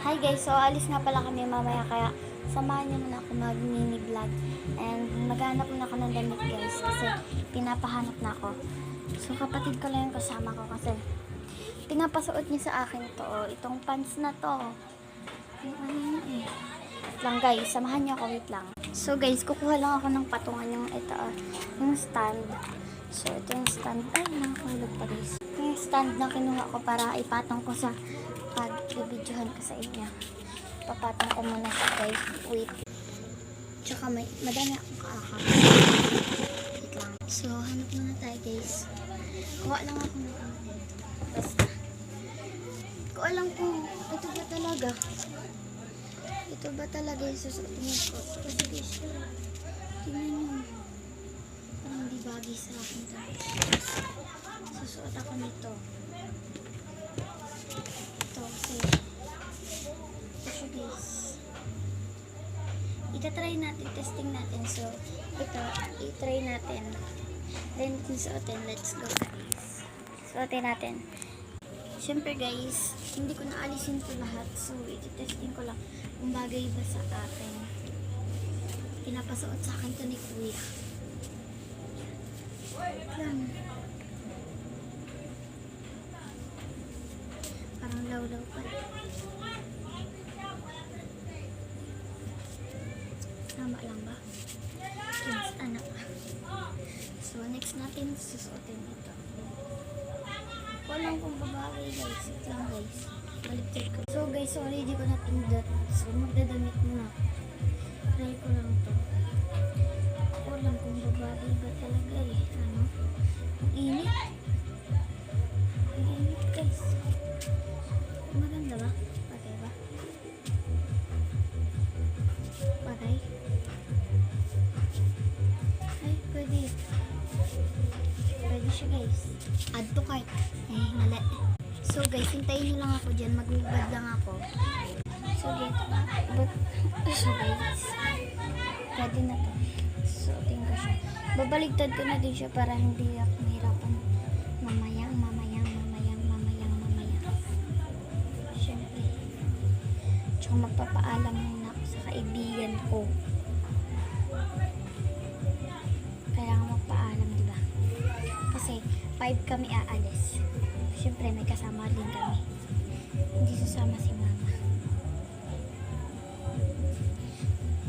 Hi guys, so alis nga pala kami mamaya kaya samahan niyo muna ako mag-mini vlog and maghanap muna ako ng damit guys kasi pinapahanap na ako. So kapatid ko lang yung kasama ko kasi pinapasuot niya sa akin to, itong pants na to. Wait lang guys, samahan niyo ako, wait lang. So guys, kukuha lang ako ng patungan yung ito, yung stand. So ito yung stand, ay nakakulog pa guys. Yung stand na kinuha ko para ipatong ko sa pag-videohan ko sa inyo. Papatong ko muna siya guys. Wait. Tsaka madami akong kaakap. Wait lang. So, hanap muna tayo guys. Kuha lang ako ng content. Basta. Kuha lang kung ito ba talaga. Ito ba talaga yung susuotin ko. Kasi guys, tingnan nyo. Parang hindi bagay sa akin ito. Susuot ako nito. Itatry natin, testing natin. So, ito, itry natin. Then, suotin. Let's go guys. Suotin natin. Siyempre guys, hindi ko naalisin ito lahat. So, iti-testing ko lang kung bagay ba sa akin. Pinapasuot sa akin ito ni Kuya. Lang. Parang law-law pa. Tama lang ba? Yes, anak. So, next natin susuotin ito. Walang kung babae guys. Ito lang guys. Baliktad ko. So guys, already ko napindot. So, magdadamit muna. Try ko lang to. Walang kung babae ba talaga eh. Ano? Ang init. Ang init guys. Maganda ba? Patay ba? Patay? Pwede. Pwede siya guys. Add to cart. Mali. So guys, hintayin nyo lang ako dyan. Magbubad lang ako. So guys, pwede na to. So tingnan ko siya. Babaligtad ko na din siya para hindi ako mahirapan. Mamayang. Siyempre. Tsaka magpapaalam muna ako sa kaibigan ko. Kasi 5 kami aalis. Siyempre may kasama din kami. Hindi sasama si mama.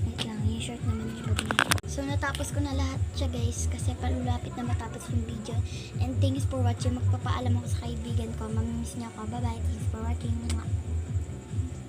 Wait lang, yung short naman yung din. So natapos ko na lahat siya guys kasi palulapit na matapos yung video. And thanks for watching. Magpapaalam ako sa kaibigan ko. Mamimiss niyo ako. Bye bye. Thanks for watching.